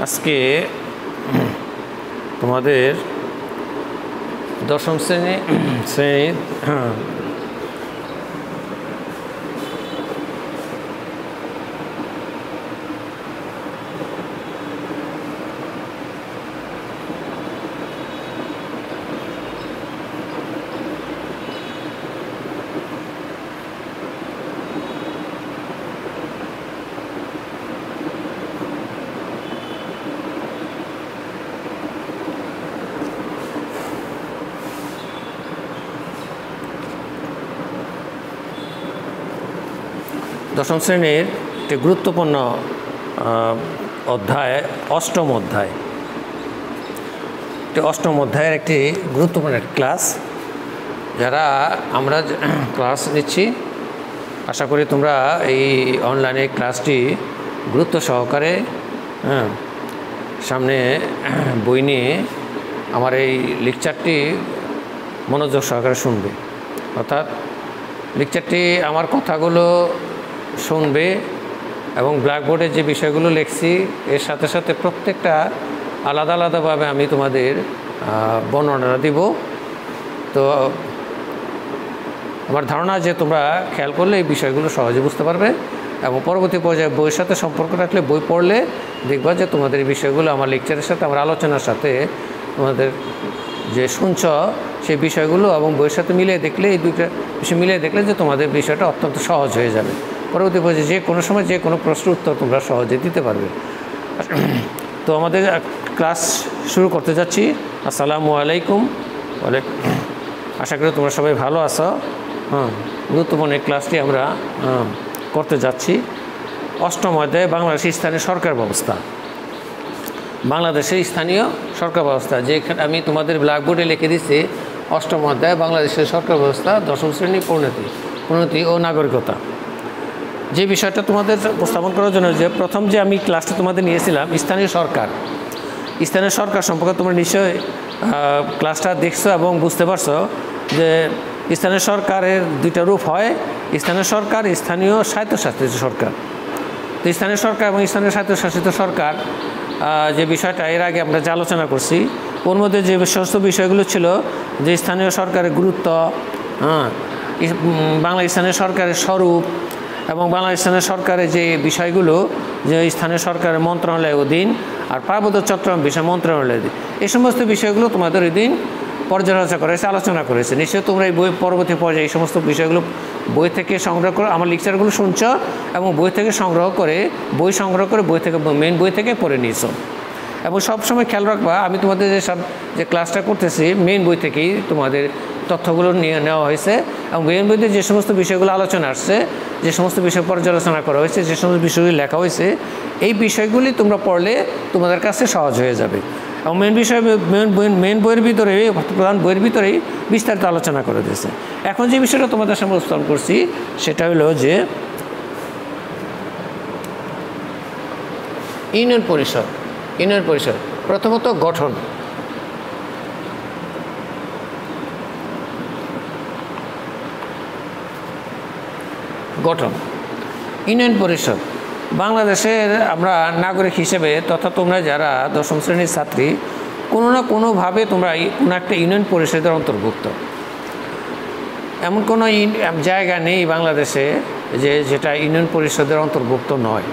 আজকে তোমাদের দশম শ্রেণী দশম শ্রেণীর একটি গুরুত্বপূর্ণ অধ্যায় অষ্টম অধ্যায়ের একটি গুরুত্বপূর্ণ ক্লাস। যারা আমরা ক্লাস নিচ্ছি, আশা করি তোমরা এই অনলাইনে ক্লাসটি গুরুত্ব সহকারে সামনে বই নিয়ে আমার এই লেকচারটি মনোযোগ সহকারে শুনবে। অর্থাৎ লেকচারটি আমার কথাগুলো শুনবে এবং ব্ল্যাকবোর্ডে যে বিষয়গুলো লিখছি এর সাথে সাথে প্রত্যেকটা আলাদা আলাদাভাবে আমি তোমাদের বর্ণনা দিব। তো আমার ধারণা যে তোমরা খেয়াল করলে এই বিষয়গুলো সহজে বুঝতে পারবে এবং পরবর্তী পর্যায়ে বইয়ের সাথে সম্পর্ক রাখলে বই পড়লে দেখবা যে তোমাদের এই বিষয়গুলো আমার লেকচারের সাথে আমার আলোচনার সাথে তোমাদের যে শুনছ সেই বিষয়গুলো এবং বইয়ের সাথে মিলিয়ে দেখলে এই দুইটা বিষয় মিলিয়ে দেখলে যে তোমাদের বিষয়টা অত্যন্ত সহজ হয়ে যাবে। পরবর্তী পর্যায়ে যে কোনো সময় যে কোনো প্রশ্নের উত্তর তোমরা সহজে দিতে পারবে। তো আমাদের ক্লাস শুরু করতে যাচ্ছি। আসসালামু আলাইকুম। আশা করি তোমরা সবাই ভালো আছো। গুরুত্বপূর্ণ এই ক্লাসটি আমরা করতে যাচ্ছি। অষ্টম অধ্যায়ে বাংলাদেশের স্থানীয় সরকার ব্যবস্থা। বাংলাদেশের স্থানীয় সরকার ব্যবস্থা, যেখানে আমি তোমাদের ব্ল্যাকবোর্ডে লিখে দিচ্ছি অষ্টম অধ্যায় বাংলাদেশের সরকার ব্যবস্থা, দশম শ্রেণী পরিণতি ও নাগরিকতা। যে বিষয়টা তোমাদের উপস্থাপন করার জন্য যে প্রথম যে আমি ক্লাসটা তোমাদের নিয়েছিলাম স্থানীয় সরকার সম্পর্কে তোমরা নিশ্চয়ই ক্লাসটা দেখছো এবং বুঝতে পারছো যে স্থানীয় সরকারের দুইটা রূপ হয়, স্থানীয় সরকার, স্থানীয় স্বায়ত্তশাসিত সরকার। তো স্থানীয় সরকার এবং স্থানীয় স্বায়ত্তশাসিত সরকার যে বিষয়টা এর আগে আমরা যে আলোচনা করছি, ওর মধ্যে যে সমস্ত বিষয়গুলো ছিল যে স্থানীয় সরকারের গুরুত্ব, বাংলা স্থানীয় সরকারের স্বরূপ এবং বাংলাদেশ স্থানীয় সরকারের যে বিষয়গুলো যে স্থানীয় সরকারের মন্ত্রণালয়ের অধীন আর পার্বত্য চট্টগ্রাম বিষয় মন্ত্রণালয়ের অধীন, এই সমস্ত বিষয়গুলো তোমাদের ওই দিন পর্যালোচনা করেছে, আলোচনা করেছে। নিশ্চয়ই তোমরা এই বই পরবর্তী পর্যায়ে এই সমস্ত বিষয়গুলো বই থেকে সংগ্রহ করে আমার লেকচারগুলো শুনছ এবং বই থেকে সংগ্রহ করে বই থেকে মেন বই থেকে পড়ে নিয়েছো। এবং সবসময় খেয়াল রাখবা আমি তোমাদের যে ক্লাসটা করতেছি মেন বই থেকেই তোমাদের তথ্যগুলো নিয়ে নেওয়া হয়েছে এবং মেন বইতে যে সমস্ত বিষয়গুলো আলোচনা আসছে, যে সমস্ত বিষয় পর্যালোচনা করা হয়েছে, যে সমস্ত বিষয়গুলি লেখা হয়েছে, এই বিষয়গুলি তোমরা পড়লে তোমাদের কাছে সহজ হয়ে যাবে। এবং মেন বইয়ের ভিতরে প্রধান বইয়ের ভিতরেই বিস্তারিত আলোচনা করে দিয়েছে। এখন যে বিষয়টা তোমাদের সামনে উপস্থাপন করছি সেটা হলো যে ইউনিয়ন পরিষদ প্রথমত গঠন। ইউনিয়ন পরিষদ বাংলাদেশের আমরা নাগরিক হিসেবে তথা তোমরা যারা দশম শ্রেণীর ছাত্রী কোনো না কোনোভাবে তোমরা কোনো একটা ইউনিয়ন পরিষদের অন্তর্ভুক্ত। এমন কোনো জায়গা নেই বাংলাদেশে যেটা ইউনিয়ন পরিষদের অন্তর্ভুক্ত নয়।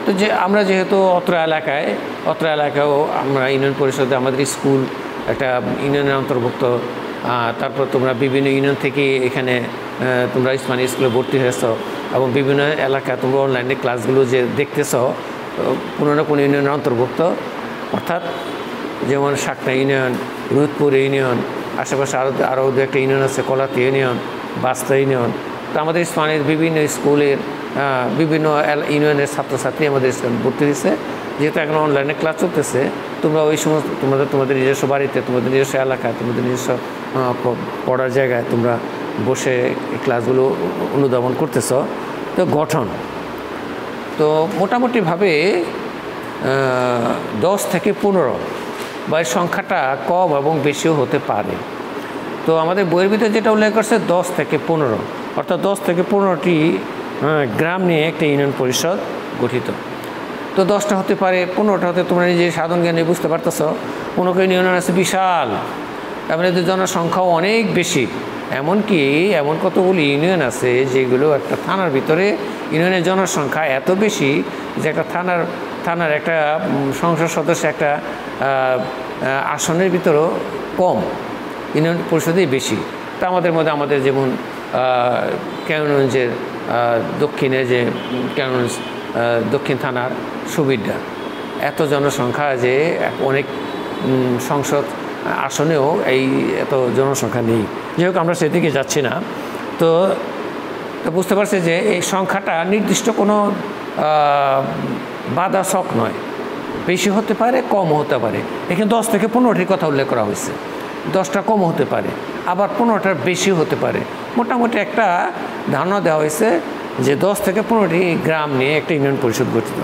তো আমরা যেহেতু অত্র এলাকায়ও আমরা ইউনিয়ন পরিষদে আমাদের স্কুল একটা ইউনিয়নের অন্তর্ভুক্ত। তারপর তোমরা বিভিন্ন ইউনিয়ন থেকে এখানে তোমরা ইসলামিক স্কুলে ভর্তি হয়েছ এবং বিভিন্ন এলাকায় তোমরা অনলাইনে ক্লাসগুলো যে দেখতেছ কোনো না কোনো ইউনিয়নের অন্তর্ভুক্ত। অর্থাৎ যেমন শাকনা ইউনিয়ন, রুদপুর ইউনিয়ন, আশেপাশে আরও দু একটা ইউনিয়ন আছে, কলাতি ইউনিয়ন, বাস্তা ইউনিয়ন। তো আমাদের ইসলামের বিভিন্ন স্কুলের বিভিন্ন ইউনিয়নের ছাত্রছাত্রী আমাদের স্কুলে ভর্তি হয়েছে। যেহেতু এখন অনলাইনে ক্লাস চলতেছে, তোমরা ওই সমস্ত তোমাদের নিজস্ব বাড়িতে, তোমাদের নিজস্ব এলাকায়, তোমাদের নিজস্ব পড়ার জায়গায় তোমরা বসে এই ক্লাসগুলো অনুধাবন করতেছ। তো গঠন তো মোটামুটিভাবে 10 থেকে 15 বা এই সংখ্যাটা কম এবং বেশিও হতে পারে। তো আমাদের বইয়ের ভিতরে যেটা উল্লেখ করছে 10 থেকে 15, অর্থাৎ 10 থেকে 15টি গ্রাম নিয়ে একটা ইউনিয়ন পরিষদ গঠিত। তো 10টা হতে পারে, 15টা হতে, তোমরা নিজে সাধারণ জ্ঞানে বুঝতে পারতেছ। কোনো ইউনিয়ন আছে বিশাল, এবং এদের জনসংখ্যাও অনেক বেশি। এমনকি এমন কতগুলি ইউনিয়ন আছে যেগুলো একটা থানার ভিতরে ইউনিয়নের জনসংখ্যা এত বেশি যে একটা থানার একটা সংসদ সদস্য একটা আসনের ভিতরেও কম, ইউনিয়ন পরিষদেই বেশি। তা আমাদের যেমন কেরানীগঞ্জের দক্ষিণে যে কেরানীগঞ্জ দক্ষিণ থানার সুবিধা, এত জনসংখ্যা যে অনেক সংসদ আসনেও এই এত জনসংখ্যা নেই। যাই হোক, আমরা সেদিকে যাচ্ছি না। তো বুঝতে পারছি যে এই সংখ্যাটা নির্দিষ্ট কোনো বাধা ছক নয়, বেশি হতে পারে, কম হতে পারে। এখানে 10 থেকে 15টির কথা উল্লেখ করা হয়েছে। 10টা কম হতে পারে, আবার 15টার বেশি হতে পারে। মোটামুটি একটা ধারণা দেওয়া হয়েছে যে 10 থেকে 15টি গ্রাম নিয়ে একটা ইউনিয়ন পরিষদ গঠিত।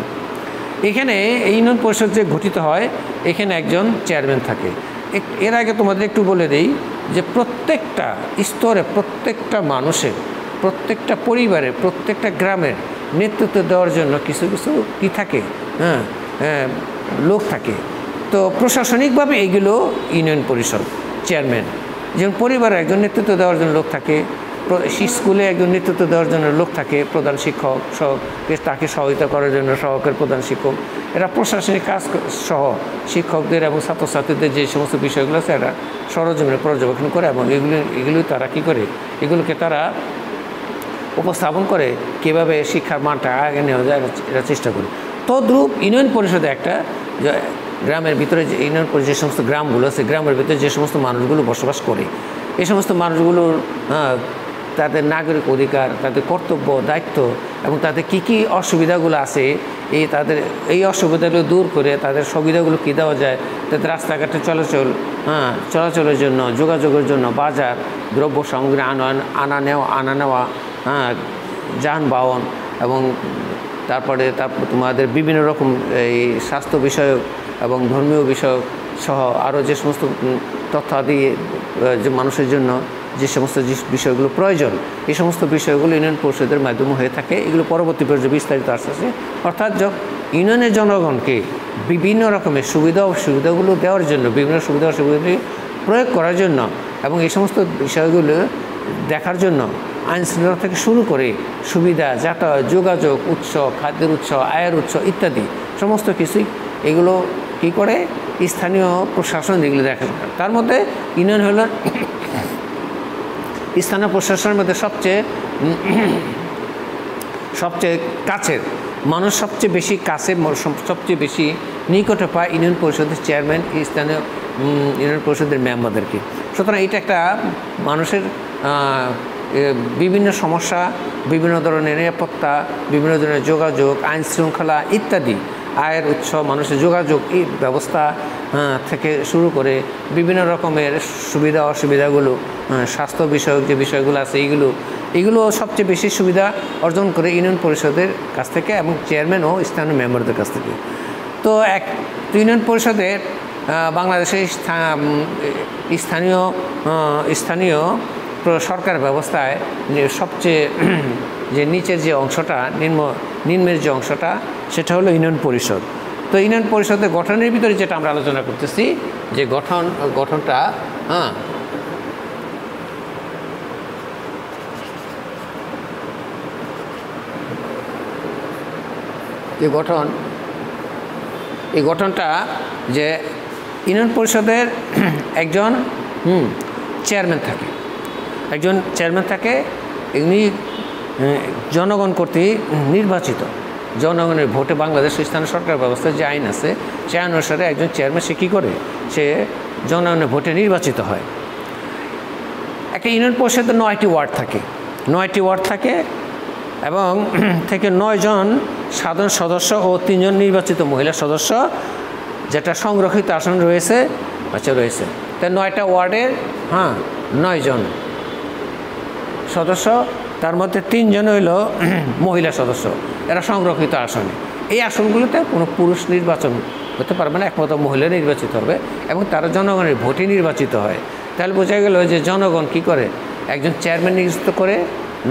এখানে এই ইউনিয়ন পরিষদ যে গঠিত হয়, এখানে একজন চেয়ারম্যান থাকে। এর আগে তোমাদের একটু বলে দিই যে প্রত্যেকটা স্তরে, প্রত্যেকটা মানুষের, প্রত্যেকটা পরিবারের, প্রত্যেকটা গ্রামের নেতৃত্ব দেওয়ার জন্য কিছু কিছু কী থাকে, লোক থাকে। তো প্রশাসনিকভাবে এইগুলো ইউনিয়ন পরিষদ চেয়ারম্যান। যেমন পরিবারে একজন নেতৃত্ব দেওয়ার জন্য লোক থাকে, স্কুলে একজন নেতৃত্ব দেওয়ার জন্য লোক থাকে, প্রধান শিক্ষক তাকে সহায়তা করার জন্য সহকারী প্রধান শিক্ষক। এরা প্রশাসনিক কাজ সহ শিক্ষকদের এবং ছাত্রছাত্রীদের যে সমস্ত বিষয়গুলো আছে এরা সরজমিনে পর্যবেক্ষণ করে, এবং এগুলো তারা কী করে, এগুলোকে তারা উপস্থাপন করে কীভাবে শিক্ষার মানটা আগে নেওয়া যায়, এরা চেষ্টা করে। তদ্রূপ ইউনিয়ন পরিষদে একটা গ্রামের ভিতরে যে ইউনিয়ন পরিষদ, যে সমস্ত গ্রামগুলো আছে, গ্রামের ভিতরে যে সমস্ত মানুষগুলো বসবাস করে, এই সমস্ত মানুষগুলোর তাদের নাগরিক অধিকার, তাদের কর্তব্য, দায়িত্ব এবং তাদের কী কী অসুবিধাগুলো আছে, তাদের এই অসুবিধাগুলো দূর করে তাদের সুবিধাগুলো কী দেওয়া যায়, তাদের রাস্তাঘাটে চলাচলের জন্য, যোগাযোগের জন্য, বাজার, দ্রব্য সামগ্রী আনা নেওয়া, যানবাহন, এবং তারপরে তোমাদের বিভিন্ন রকম এই স্বাস্থ্য বিষয়ক এবং ধর্মীয় বিষয়ক সহ আরও যে সমস্ত তথ্যাদি যে মানুষের জন্য যে সমস্ত বিষয়গুলো প্রয়োজন, এই সমস্ত বিষয়গুলো ইউনিয়ন পরিষদের মাধ্যমে হয়ে থাকে। এগুলো পরবর্তী পর্যায়ে বিস্তারিত আসছে। অর্থাৎ ইউনিয়নের জনগণকে বিভিন্ন রকমের সুবিধাগুলো দেওয়ার জন্য, বিভিন্ন সুবিধাগুলি প্রয়োগ করার জন্য এবং এই সমস্ত বিষয়গুলো দেখার জন্য আইন শৃঙ্খলা থেকে শুরু করে সুবিধা, যাতায়াত, যোগাযোগ, উৎস, খাদ্যের উৎস, আয়ের উৎস ইত্যাদি সমস্ত কিছুই এগুলো কী করে স্থানীয় প্রশাসন এগুলো দেখা। তার মধ্যে ইউনিয়ন হল স্থানীয় প্রশাসনের মধ্যে সবচেয়ে কাছের মানুষ, সবচেয়ে বেশি কাছে, সবচেয়ে বেশি নিকটে পায় ইউনিয়ন পরিষদের চেয়ারম্যান, স্থানীয় ইউনিয়ন পরিষদের মেম্বারদেরকে। সুতরাং এটা একটা মানুষের বিভিন্ন সমস্যা, বিভিন্ন ধরনের নিরাপত্তা, বিভিন্ন ধরনের যোগাযোগ, আইন শৃঙ্খলা ইত্যাদি, আয়ের উৎস, মানুষের যোগাযোগ এই ব্যবস্থা থেকে শুরু করে বিভিন্ন রকমের সুবিধা অসুবিধাগুলো, স্বাস্থ্য বিষয়ক যে বিষয়গুলো আছে এগুলো সবচেয়ে বেশি সুবিধা অর্জন করে ইউনিয়ন পরিষদের কাছ থেকে এবং চেয়ারম্যান ও স্থানীয় মেম্বারদের কাছ থেকে। তো ইউনিয়ন পরিষদের বাংলাদেশের স্থানীয় সরকার ব্যবস্থায় সবচেয়ে যে নিচের যে অংশটা, নিম্নের যে অংশটা, সেটা হলো ইউনিয়ন পরিষদ। তো ইউনিয়ন পরিষদের গঠনের ভিতরে যেটা আমরা আলোচনা করতেছি, যে গঠনটা এই গঠনটা যে ইউনিয়ন পরিষদের একজন চেয়ারম্যান থাকে, এমনি জনগণ কর্তৃক নির্বাচিত, জনগণের ভোটে বাংলাদেশ স্থানীয় সরকার ব্যবস্থার যে আইন আছে সে আইন অনুসারে একজন চেয়ারম্যান সে কী করে, সে জনগণের ভোটে নির্বাচিত হয়। একটা ইউনিয়ন পরিষদের 9টি ওয়ার্ড থাকে এবং থেকে 9 জন সাধারণ সদস্য ও 3 জন নির্বাচিত মহিলা সদস্য, যেটা সংরক্ষিত আসন রয়েছে। তাই 9টা ওয়ার্ডের 9 জন সদস্য, তার মধ্যে 3 জন হইল মহিলা সদস্য, এরা সংরক্ষিত আসনে। এই আসনগুলোতে কোনো পুরুষ নির্বাচন হতে পারবে না, একমাত্র মহিলা নির্বাচিত হবে এবং তারা জনগণের ভোটে নির্বাচিত হয়। তাহলে বোঝা গেল যে জনগণ কী করে, একজন চেয়ারম্যান নিযুক্ত করে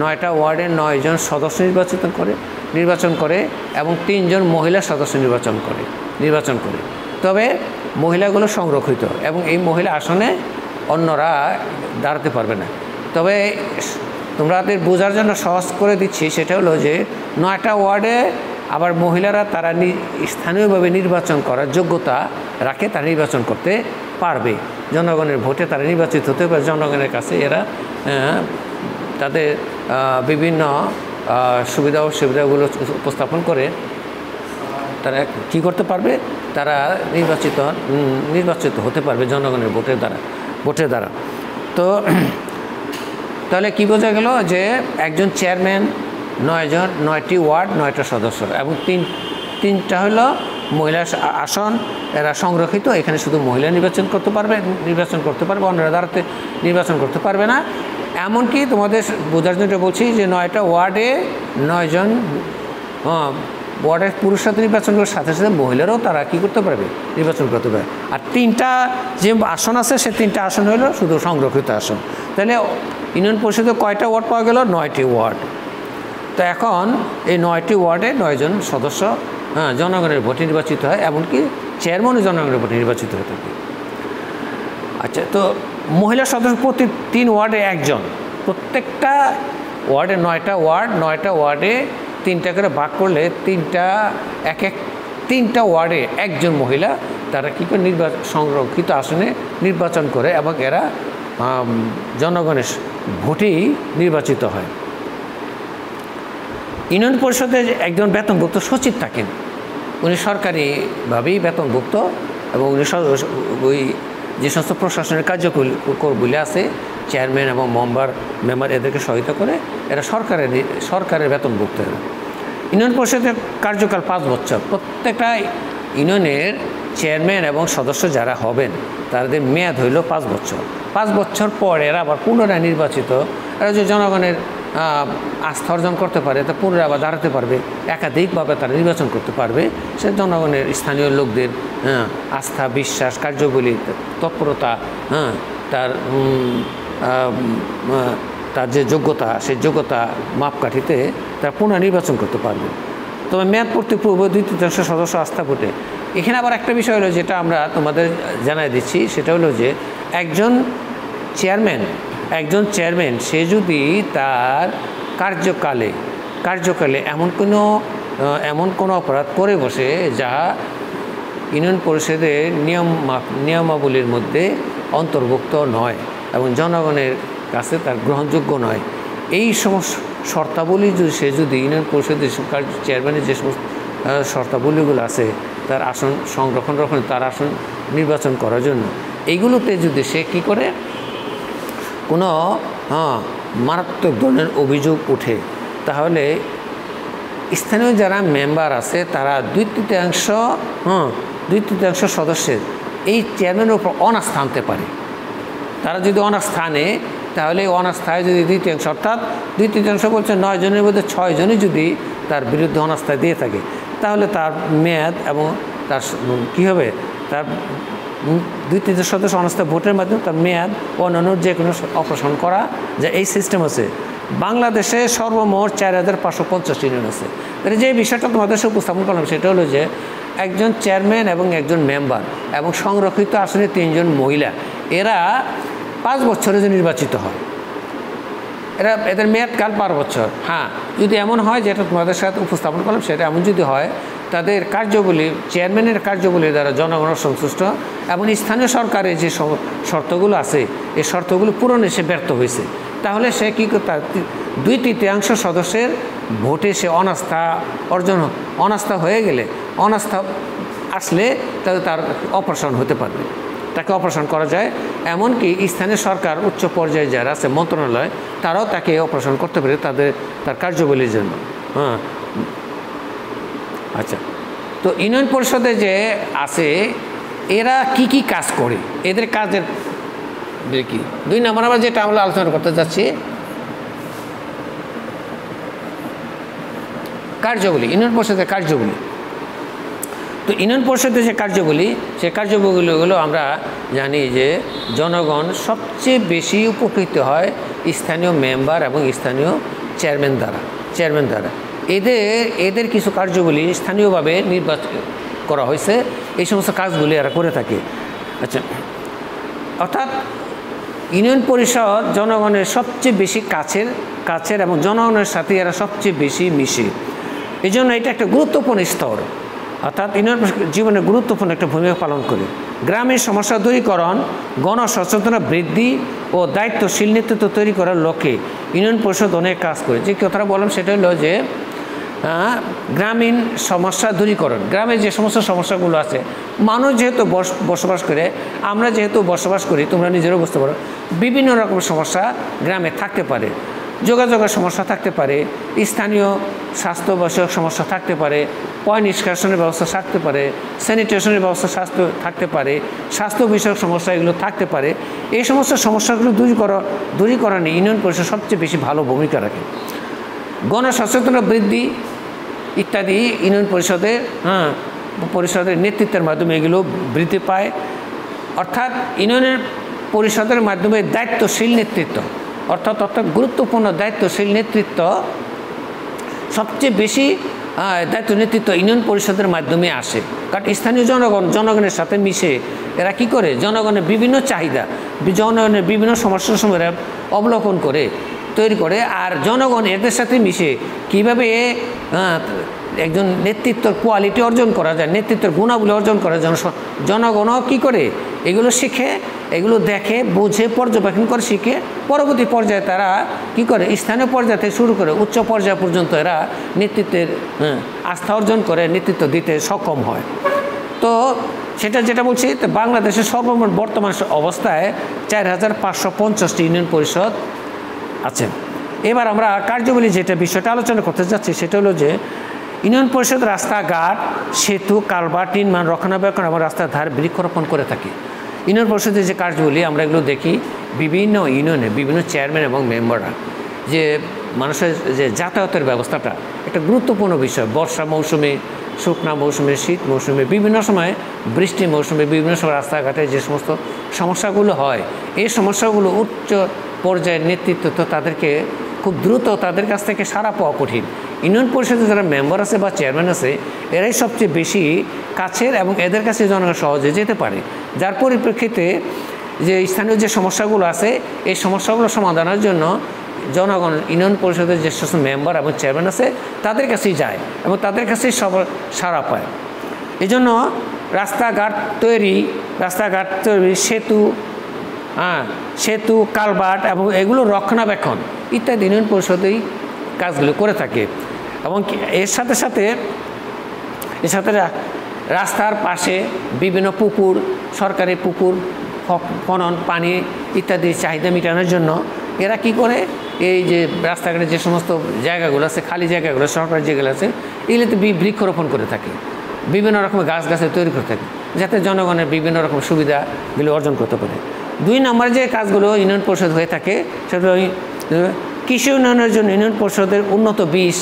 9টা ওয়ার্ডে 9 জন সদস্য নির্বাচিত করে নির্বাচন করে এবং 3 জন মহিলা সদস্য নির্বাচন করে। তবে মহিলাগুলো সংরক্ষিত এবং এই মহিলা আসনে অন্যরা দাঁড়াতে পারবে না। তবে তোমাদের বোঝার জন্য সহজ করে দিচ্ছি, সেটা হলো যে 9টা ওয়ার্ডে আবার মহিলারা তারা স্থানীয়ভাবে নির্বাচন করার যোগ্যতা রাখে, তারা নির্বাচন করতে পারবে। জনগণের ভোটে তারা নির্বাচিত হতে পারে। জনগণের কাছে এরা তাদের বিভিন্ন সুবিধা অসুবিধাগুলো উপস্থাপন করে তারা কি করতে পারবে, তারা নির্বাচিত হতে পারবে জনগণের ভোটের দ্বারা। তো তাহলে কি বোঝা গেল যে একজন চেয়ারম্যান, 9টি ওয়ার্ড, 9টা সদস্য এবং 3টা হলো মহিলা আসন, এরা সংরক্ষিত। এখানে শুধু মহিলা নির্বাচন করতে পারবে, অন্যরা দাঁড়াতে নির্বাচন করতে পারবে না। এমনকি তোমাদের বোঝার জন্য বলছি যে 9টা ওয়ার্ডে 9 জন ওয়ার্ডের পুরুষ সাথে নির্বাচন করার সাথে সাথে মহিলারাও তারা কী করতে পারবে, নির্বাচন করতে পারবে। আর 3টা যে আসন আছে সে 3টা আসন হলো শুধু সংরক্ষিত আসন। তাহলে ইউনিয়ন পরিষদে কয়টা ওয়ার্ড পাওয়া গেল? 9টি ওয়ার্ড। তো এখন এই 9টি ওয়ার্ডে 9 জন সদস্য জনগণের ভোটে নির্বাচিত হয়, এমনকি চেয়ারম্যানও জনগণের ভোটে নির্বাচিত হয়ে থাকে। আচ্ছা, তো মহিলা সদস্য প্রতি 3 ওয়ার্ডে একজন, প্রত্যেকটা ওয়ার্ডে 9টা ওয়ার্ডে 3টা করে ভাগ করলে 3টা ওয়ার্ডে একজন মহিলা তারা কী করে সংরক্ষিত আসনে নির্বাচন করে এবং এরা জনগণের ভোটেই নির্বাচিত হয়। ইউনিয়ন পরিষদে একজন বেতনভুক্ত সচিব থাকেন, উনি সরকারিভাবেই বেতনভুক্ত এবং উনি ওই যে সমস্ত প্রশাসনের কার্যকরগুলি আছে, চেয়ারম্যান এবং মেম্বার এদেরকে সহায়তা করে, এরা সরকারের বেতনভুক্ত। ইউনিয়ন পরিষদের কার্যকাল 5 বছর। প্রত্যেকটা ইউনিয়নের চেয়ারম্যান এবং সদস্য যারা হবেন তাদের মেয়াদ হইল 5 বছর। 5 বছর পর এরা আবার পুনরায় নির্বাচিত, এরা যে জনগণের আস্থা অর্জন করতে পারে তা পুনরায় আবার দাঁড়াতে পারবে, একাধিকভাবে তারা নির্বাচন করতে পারবে। সে জনগণের স্থানীয় লোকদের আস্থা, বিশ্বাস, কার্যবলী, তৎপরতা, তার যে যোগ্যতা, সেই যোগ্যতা মাপকাঠিতে তারা পুনর্নির্বাচন করতে পারবে। তবে মেয়াদ পূর্তি পূর্ব 2/3 সদস্য আস্থা ভোটে। এখানে আবার একটা বিষয় হলো যেটা আমরা তোমাদের জানাই দিচ্ছি, সেটা হলো যে একজন চেয়ারম্যান সে যদি তার কার্যকালে এমন কোনো অপরাধ করে বসে যা ইউনিয়ন পরিষদের নিয়মাবলীর মধ্যে অন্তর্ভুক্ত নয় এবং জনগণের কাছে তার গ্রহণযোগ্য নয়, এই সমস্ত শর্তাবলী সে যদি ইউনিয়ন পরিষদের চেয়ারম্যানের যে সমস্ত শর্তাবলীগুলো আছে তার আসন সংরক্ষণ তার আসন নির্বাচন করার জন্য, এইগুলোতে যদি সে কী করে কোনো মারাত্মক ধরনের অভিযোগ ওঠে, তাহলে স্থানীয় যারা মেম্বার আছে তারা 2/3 সদস্যের এই চেয়ারম্যানের উপর অনাস্থা আনতে পারে। তারা যদি অনাস্থা আনে তাহলে অনাস্থায় যদি 2/3 অর্থাৎ 2/3 বলছে 9 জনের মধ্যে 6 জনই যদি তার বিরুদ্ধে অনাস্থা দিয়ে থাকে, তাহলে তার মেয়াদ এবং তার কী হবে, তার 2/3 সদস্য অনাস্থা ভোটের মাধ্যমে তার মেয়াদ অন্যান্য যে কোনো অপসারণ করা যায়। এই সিস্টেম আছে। বাংলাদেশে সর্বমোট 4550 ইউনিয়ন আছে। তাহলে যে বিষয়টা তোমাদের সাথে উপস্থাপন করলাম সেটা হলো যে একজন চেয়ারম্যান এবং একজন মেম্বার এবং সংরক্ষিত আসনে 3 জন মহিলা, এরা 5 বছরে যে নির্বাচিত হয়, এদের মেয়াদকাল 12 বছর। হ্যাঁ, যদি এমন হয় যেটা তোমাদের সাথে উপস্থাপন করলাম সেটা এমন যদি হয় তাদের কার্যবলী, চেয়ারম্যানের কার্যবলী দ্বারা জনগণের সন্তুষ্ট এবং স্থানীয় সরকারের যে শর্তগুলো আছে এই শর্তগুলো পূরণে সে ব্যর্থ হয়েছে, তাহলে সে কী করতে, 2/3 সদস্যের ভোটে সে অনাস্থা হয়ে গেলে, অনাস্থা আসলে তাহলে তার অপসারণ হতে পারবে, তাকে অপারেশন করা যায়। এমনকি স্থানীয় সরকার উচ্চ পর্যায়ে যারা আছে মন্ত্রণালয় তারাও তাকে অপারেশন করতে পারে তার কার্যবলীর জন্য। আচ্ছা, তো ইউনিয়ন পরিষদে যে আছে এরা কি কাজ করে, এদের কাজের কি 2 নম্বর আমরা যেটা আমরা আলোচনা করতে যাচ্ছি কার্যবলী, ইউনিয়ন পরিষদের কার্যবলী। তো ইউনিয়ন পরিষদের যে কার্যবলী, সেই কার্যবলীগুলো আমরা জানি যে জনগণ সবচেয়ে বেশি উপকৃত হয় স্থানীয় মেম্বার এবং স্থানীয় চেয়ারম্যান দ্বারা। এদের কিছু কার্যগুলি স্থানীয়ভাবে নির্বাচন করা হয়েছে, এই সমস্ত কাজগুলি এরা করে থাকে। আচ্ছা, অর্থাৎ ইউনিয়ন পরিষদ জনগণের সবচেয়ে বেশি কাছের এবং জনগণের সাথে এরা সবচেয়ে বেশি মিশে। এই জন্য এটা একটা গুরুত্বপূর্ণ স্তর, অর্থাৎ ইউনিয়ন জীবনে গুরুত্বপূর্ণ একটা ভূমিকা পালন করে। গ্রামের সমস্যা দূরীকরণ, গণসচেতনতা বৃদ্ধি ও দায়িত্বশীল নেতৃত্ব তৈরি করার লক্ষ্যে ইউনিয়ন পরিষদ অনেক কাজ করে। যে কথাটা বললাম সেটা হলো যে গ্রামীণ সমস্যা দূরীকরণ, গ্রামে যে সমস্ত সমস্যাগুলো আছে, মানুষ যেহেতু বসবাস করে, আমরা যেহেতু বসবাস করি, তোমরা নিজেরও বুঝতে পারো, বিভিন্ন রকম সমস্যা গ্রামে থাকতে পারে। যোগাযোগের সমস্যা থাকতে পারে, স্থানীয় স্বাস্থ্য বিষয়ক সমস্যা থাকতে পারে, পয় নিষ্কাশনের ব্যবস্থা থাকতে পারে, স্যানিটেশনের ব্যবস্থা থাকতে পারে, স্বাস্থ্য বিষয়ক সমস্যা এগুলো থাকতে পারে। এই সমস্ত সমস্যাগুলো দূরীকরণে ইউনিয়ন পরিষদ সবচেয়ে বেশি ভালো ভূমিকা রাখে। গণসচেতনতা বৃদ্ধি ইত্যাদি ইউনিয়ন পরিষদের নেতৃত্বের মাধ্যমে এগুলো বৃদ্ধি পায়। অর্থাৎ ইউনিয়নের পরিষদের মাধ্যমে দায়িত্বশীল নেতৃত্ব, অর্থাৎ গুরুত্বপূর্ণ দায়িত্বশীল নেতৃত্ব সবচেয়ে বেশি দায়িত্ব নেতৃত্ব ইউনিয়ন পরিষদের মাধ্যমে আসে। কারণ স্থানীয় জনগণের সাথে মিশে এরা কি করে, জনগণের বিভিন্ন চাহিদা, জনগণের বিভিন্ন সমস্যার সময় অবলোকন করে তৈরি করে, আর জনগণ এদের সাথে মিশে কীভাবে একজন নেতৃত্বের কোয়ালিটি অর্জন করা যায়, নেতৃত্বের গুণাবলী অর্জন করা যায়, জনগণও কী করে এগুলো শিখে, এগুলো দেখে, বুঝে, পর্যবেক্ষণ করে শিখে পরবর্তী পর্যায়ে তারা কি করে, স্থানীয় পর্যায় থেকে শুরু করে উচ্চ পর্যায় পর্যন্ত এরা নেতৃত্বের আস্থা অর্জন করে নেতৃত্ব দিতে সক্ষম হয়। তো সেটা যেটা বলছি, বাংলাদেশের সর্বমোট বর্তমান অবস্থায় 4550টি ইউনিয়ন পরিষদ আছে। এবার আমরা কার্যবলী যেটা বিষয়টা আলোচনা করতে যাচ্ছি সেটা হলো যে ইউনিয়ন পরিষদ রাস্তাঘাট, সেতু, কালভার্ট নির্মাণ, রক্ষণাবেক্ষণ এবং রাস্তার ধারে বৃক্ষরোপণ করে থাকে। ইউনিয়ন পরিষদের যে কার্যগুলি আমরা এগুলো দেখি, বিভিন্ন ইউনিয়নে বিভিন্ন চেয়ারম্যান এবং মেম্বাররা যে মানুষের যে যাতায়াতের ব্যবস্থাটা একটা গুরুত্বপূর্ণ বিষয়। বর্ষা মৌসুমে, শুকনা মৌসুমে, শীত মৌসুমে, বিভিন্ন সময় বৃষ্টি মৌসুমে, বিভিন্ন সময় রাস্তাঘাটে যে সমস্ত সমস্যাগুলো হয়, এই সমস্যাগুলো উচ্চ পর্যায়ের নেতৃত্ব তো তাদেরকে খুব দ্রুত তাদের কাছ থেকে সাড়া পাওয়া কঠিন। ইউনিয়ন পরিষদের যারা মেম্বার আছে বা চেয়ারম্যান আছে এরাই সবচেয়ে বেশি কাছের এবং এদের কাছে জনগণ সহজে যেতে পারে, যার পরিপ্রেক্ষিতে যে স্থানীয় যে সমস্যাগুলো আছে এই সমস্যাগুলো সমাধানের জন্য জনগণ ইউনিয়ন পরিষদের যে সমস্ত মেম্বার এবং চেয়ারম্যান আছে তাদের কাছেই যায় এবং তাদের কাছেই সব সাড়া পায়। এই জন্য রাস্তাঘাট তৈরি, সেতু, কালভার্ট এবং এগুলো রক্ষণাবেক্ষণ ইত্যাদি ইউনিয়ন পরিষদেই কাজগুলো করে থাকে। এবং এর সাথে সাথে রাস্তার পাশে বিভিন্ন পুকুর, সরকারি পুকুর খনন, পানি ইত্যাদি চাহিদা মেটানোর জন্য এরা কি করে, এই যে রাস্তাঘাটে যে সমস্ত জায়গাগুলো আছে, খালি জায়গাগুলো, সরকারি যেগুলো আছে, এগুলোতে বৃক্ষরোপণ করে থাকে, বিভিন্ন রকমের গাছ তৈরি করে থাকে, যাতে জনগণের বিভিন্ন রকম সুবিধাগুলো অর্জন করতে পারে। 2 নম্বরে যে কাজগুলো ইউনিয়ন পরিষদ হয়ে থাকে সেটা কৃষি উন্নয়নের জন্য ইউনিয়ন পরিষদের উন্নত বীজ,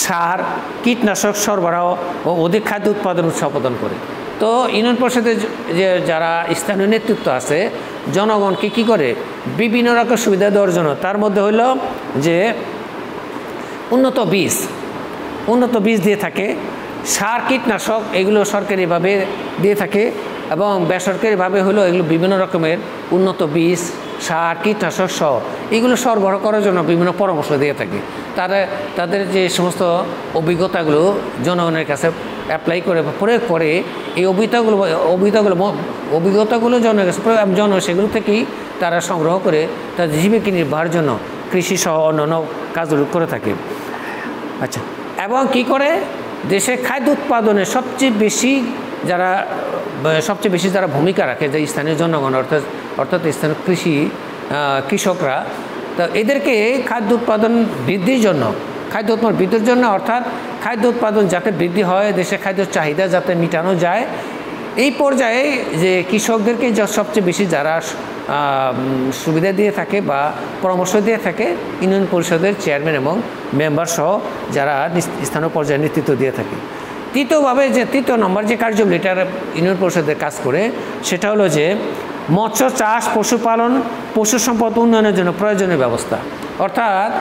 সার, কীটনাশক সরবরাহ ও অধিক খাদ্য উৎপাদন উৎসাহ প্রদান করে। তো ইউনিয়ন পরিষদের যে যারা স্থানীয় নেতৃত্ব আছে জনগণকে কি করে বিভিন্ন রকম সুবিধা দেওয়ার জন্য, তার মধ্যে হলো যে উন্নত বীজ দিয়ে থাকে, সার, কীটনাশক এগুলো সরকারিভাবে দিয়ে থাকে এবং বেসরকারিভাবে হলো এগুলো বিভিন্ন রকমের উন্নত বীজ, সার, কীটনাশক সহ এগুলো সরবরাহ করার জন্য বিভিন্ন পরামর্শ দিয়ে থাকে। তাদের যে সমস্ত অভিজ্ঞতাগুলো জনগণের কাছে অ্যাপ্লাই করে বা প্রয়োগ করে, এই অভিজ্ঞতাগুলো জনগণের কাছে সেগুলো থেকেই তারা সংগ্রহ করে তাদের জীবিকা নির্বাহের জন্য কৃষি সহ অন্যান্য কাজগুলো করে থাকে। আচ্ছা, এবং কি করে দেশে খাদ্য উৎপাদনে সবচেয়ে বেশি যারা ভূমিকা রাখে, যে স্থানীয় জনগণ অর্থাৎ স্থানীয় কৃষকরা, তো এদেরকে খাদ্য উৎপাদন বৃদ্ধির জন্য অর্থাৎ খাদ্য উৎপাদন যাতে বৃদ্ধি হয়, দেশে খাদ্য চাহিদা যাতে মেটানো যায়, এই পর্যায়ে যে কৃষকদেরকে সবচেয়ে বেশি যারা সুবিধা দিয়ে থাকে বা পরামর্শ দিয়ে থাকে ইউনিয়ন পরিষদের চেয়ারম্যান এবং মেম্বার সহ যারা স্থানীয় পর্যায়ে নেতৃত্ব দিয়ে থাকে। তৃতীয় নম্বর যে কার্যগুলি এটার ইউনিয়ন পরিষদের কাজ করে সেটা হলো যে মৎস্য চাষ, পশুপালন, পশু সম্পদ উন্নয়নের জন্য প্রয়োজনীয় ব্যবস্থা। অর্থাৎ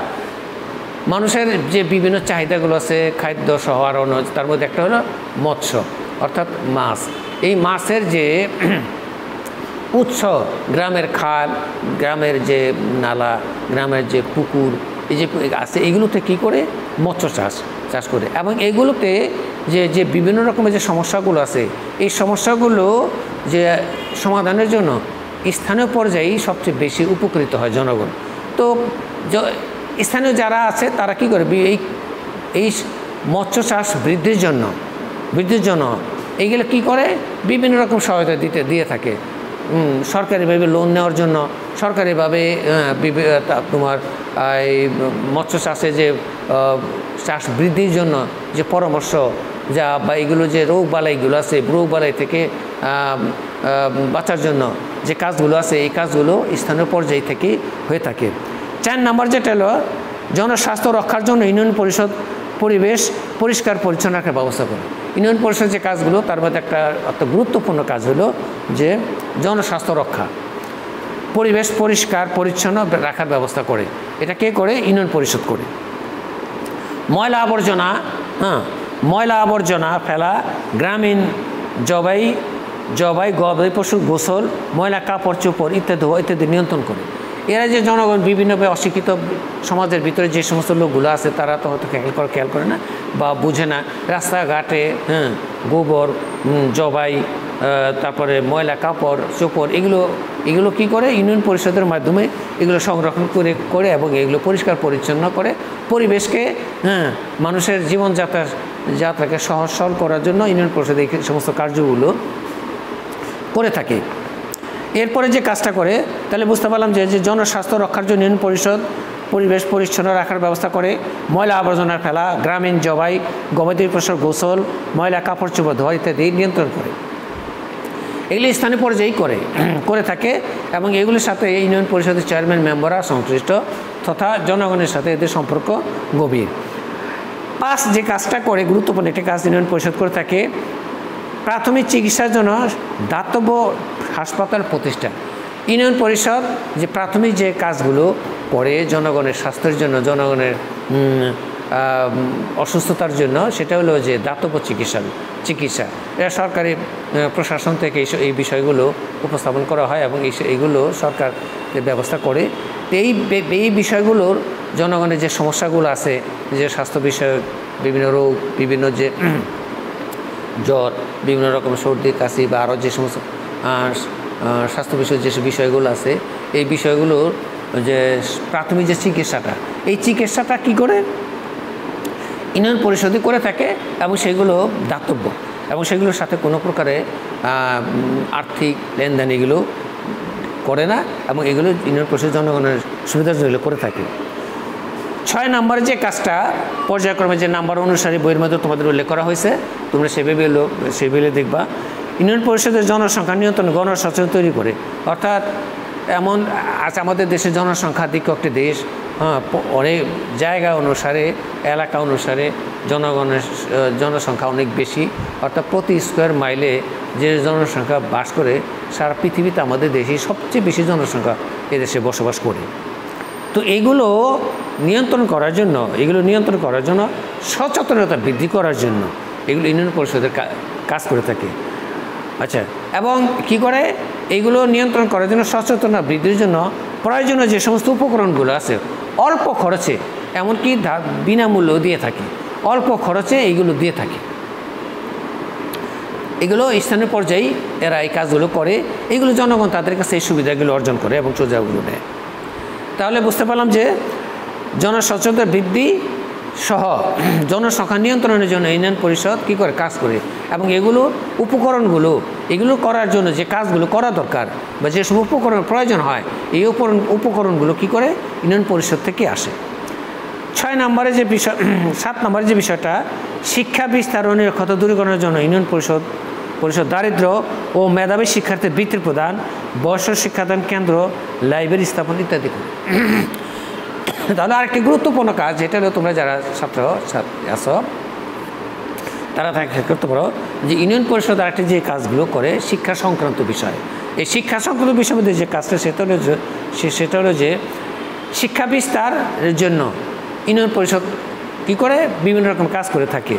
মানুষের যে বিভিন্ন চাহিদাগুলো আছে খাদ্য সহ আরও তার মধ্যে একটা হলো মৎস্য অর্থাৎ মাছ। এই মাছের যে উৎস গ্রামের খাল, গ্রামের যে নালা, গ্রামের যে পুকুর এই যে আছে এগুলোতে কী করে মৎস্য চাষ করে, এবং এগুলোতে যে বিভিন্ন রকমের যে সমস্যাগুলো আছে এই সমস্যাগুলো যে সমাধানের জন্য স্থানীয় পর্যায়েই সবচেয়ে বেশি উপকৃত হয় জনগণ। তো স্থানীয় যারা আছে তারা কী করে এই মৎস্য চাষ বৃদ্ধির জন্য এইগুলো কী করে বিভিন্ন রকম সহায়তা দিয়ে থাকে। সরকারিভাবে লোন নেওয়ার জন্য, সরকারিভাবে তোমার এই মৎস্য চাষে যে চাষ বৃদ্ধির জন্য যে পরামর্শ যা বা এগুলো যে রোগবালাইগুলো আছে রোগবালাই থেকে বাঁচার জন্য যে কাজগুলো আছে এই কাজগুলো স্থানীয় পর্যায় থেকে হয়ে থাকে। 4 নম্বর যেটা হলো জনস্বাস্থ্য রক্ষার জন্য ইউনিয়ন পরিষদ পরিবেশ পরিষ্কার পরিচ্ছন্ন রাখার ব্যবস্থা করে। ইউনিয়ন পরিষদ যে কাজগুলো তার মধ্যে একটা গুরুত্বপূর্ণ কাজ হলো যে জনস্বাস্থ্য রক্ষা, পরিবেশ পরিষ্কার পরিচ্ছন্ন রাখার ব্যবস্থা করে। এটা কে করে? ইউনিয়ন পরিষদ করে। ময়লা আবর্জনা ফেলা, গ্রামীণ জবাই গবাদি পশুর গোসল, ময়লা কাপড় চোপড় ইত্যাদি নিয়ন্ত্রণ করে। এরা যে জনগণ বিভিন্নভাবে অশিক্ষিত সমাজের ভিতরে যে সমস্ত লোকগুলো আছে তারা তো হয়তো খেয়াল করে না বা বুঝে না। রাস্তাঘাটে গোবর জবাই তারপরে ময়লা কাপড় চোপড় এগুলো কি করে? ইউনিয়ন পরিষদের মাধ্যমে এগুলো সংরক্ষণ করে এবং এগুলো পরিষ্কার পরিচ্ছন্ন করে পরিবেশকে মানুষের জীবনযাত্রাকে সহজ সরল করার জন্য ইউনিয়ন পরিষদ এই সমস্ত কার্যগুলো করে থাকে। এরপরে যে কাজটা করে তাহলে বুঝতে পারলাম যে জনস্বাস্থ্য রক্ষার জন্য ইউনিয়ন পরিষদ পরিবেশ পরিচ্ছন্ন রাখার ব্যবস্থা করে, ময়লা আবর্জনা ফেলা, গ্রামীণ জবাই গবাদি পশুর গোসল, ময়লা কাপড় চোপড় ধোয়া ইত্যাদি নিয়ন্ত্রণ করে। এগুলি স্থানীয় পর্যায়েই করে থাকে এবং এগুলির সাথে ইউনিয়ন পরিষদের চেয়ারম্যান মেম্বাররা সংশ্লিষ্ট তথা জনগণের সাথে এদের সম্পর্ক গভীর। 5 যে কাজটা করে গুরুত্বপূর্ণ একটি কাজ ইউনিয়ন পরিষদ করে থাকে প্রাথমিক চিকিৎসার জন্য দাতব্য হাসপাতাল প্রতিষ্ঠা। ইউনিয়ন পরিষদ যে প্রাথমিক যে কাজগুলো করে জনগণের স্বাস্থ্যের জন্য, জনগণের অসুস্থতার জন্য, সেটা হলো যে দাতব্য চিকিৎসা। এটা সরকারি প্রশাসন থেকে এই বিষয়গুলো উপস্থাপন করা হয় এবং এইগুলো সরকার ব্যবস্থা করে। এই বিষয়গুলোর জনগণের যে সমস্যাগুলো আছে, যে স্বাস্থ্য বিষয়ক বিভিন্ন রোগ, বিভিন্ন যে জ্বর, বিভিন্ন রকম সর্দি কাশি বা আরও যে সমস্ত স্বাস্থ্য বিষয়ক যে বিষয়গুলো আছে এই বিষয়গুলোর যে প্রাথমিক যে চিকিৎসাটা, এই চিকিৎসাটা কী করে ইউনিয়ন পরিষদই করে থাকে এবং সেগুলো দাতব্য এবং সেগুলোর সাথে কোনো প্রকারে আর্থিক লেনদেন এগুলো করে না এবং এগুলো ইউনিয়ন পরিষদ জনগণের সুবিধার জন্য করে থাকে। 6 নম্বরে যে কাজটা পর্যায়ক্রমে যে নাম্বার অনুসারে বইয়ের মধ্যে তোমাদের উল্লেখ করা হয়েছে, তোমরা সেভাবে দেখবা। ইউনিয়ন পরিষদের জনসংখ্যা নিয়ন্ত্রণ গণসচেতন তৈরি করে। অর্থাৎ এমন আজ আমাদের দেশের জনসংখ্যা দিক একটি দেশ, অনেক জায়গা অনুসারে এলাকা অনুসারে জনসংখ্যা অনেক বেশি, অর্থাৎ প্রতি স্কোয়ার মাইলে যে জনসংখ্যা বাস করে সারা পৃথিবীতে আমাদের দেশে সবচেয়ে বেশি জনসংখ্যা এদেশে বসবাস করে। তো এগুলো নিয়ন্ত্রণ করার জন্য সচেতনতা বৃদ্ধি করার জন্য এগুলো ইউনিয়ন পরিষদের কাজ করে থাকে। আচ্ছা, এবং কি করে এইগুলো নিয়ন্ত্রণ করার জন্য সচেতনতা বৃদ্ধির জন্য প্রয়োজনীয় যে সমস্ত উপকরণগুলো আছে অল্প খরচে, এমনকি বিনামূল্যেও দিয়ে থাকে, অল্প খরচে এইগুলো দিয়ে থাকে। এগুলো স্থানীয় পর্যায়ে এরা এই কাজগুলো করে, এগুলো জনগণ তাদের কাছে এই সুবিধাগুলো অর্জন করে এবং সুযোগগুলো নেয়। তাহলে বুঝতে পারলাম যে জনসচেতনতা বৃদ্ধি সহ জনসংখ্যা নিয়ন্ত্রণের জন্য ইউনিয়ন পরিষদ কী করে কাজ করে এবং উপকরণগুলো এগুলো করার জন্য যে কাজগুলো করা দরকার বা যেসব উপকরণ প্রয়োজন হয় এই উপকরণগুলো কী করে ইউনিয়ন পরিষদ থেকে আসে। 7 নম্বরে যে বিষয়টা শিক্ষা বিস্তার ও নিরক্ষরতা দূরীকরণের জন্য ইউনিয়ন পরিষদ দারিদ্র ও মেধাবী শিক্ষার্থীর বৃত্তি প্রদান, বয়স্ক শিক্ষাদান কেন্দ্র, লাইব্রেরি স্থাপন ইত্যাদি করে। তাহলে আরেকটি গুরুত্বপূর্ণ কাজ, যেটা হলো তোমরা যারা ছাত্র আছো তারা করতে পারো যে ইউনিয়ন পরিষদ আরেকটি যে কাজগুলো করে শিক্ষা সংক্রান্ত বিষয়। এই শিক্ষা সংক্রান্ত বিষয়ের মধ্যে যে কাজটা সেটা হলো যে শিক্ষা বিস্তারের জন্য ইউনিয়ন পরিষদ কী করে বিভিন্ন রকম কাজ করে থাকে।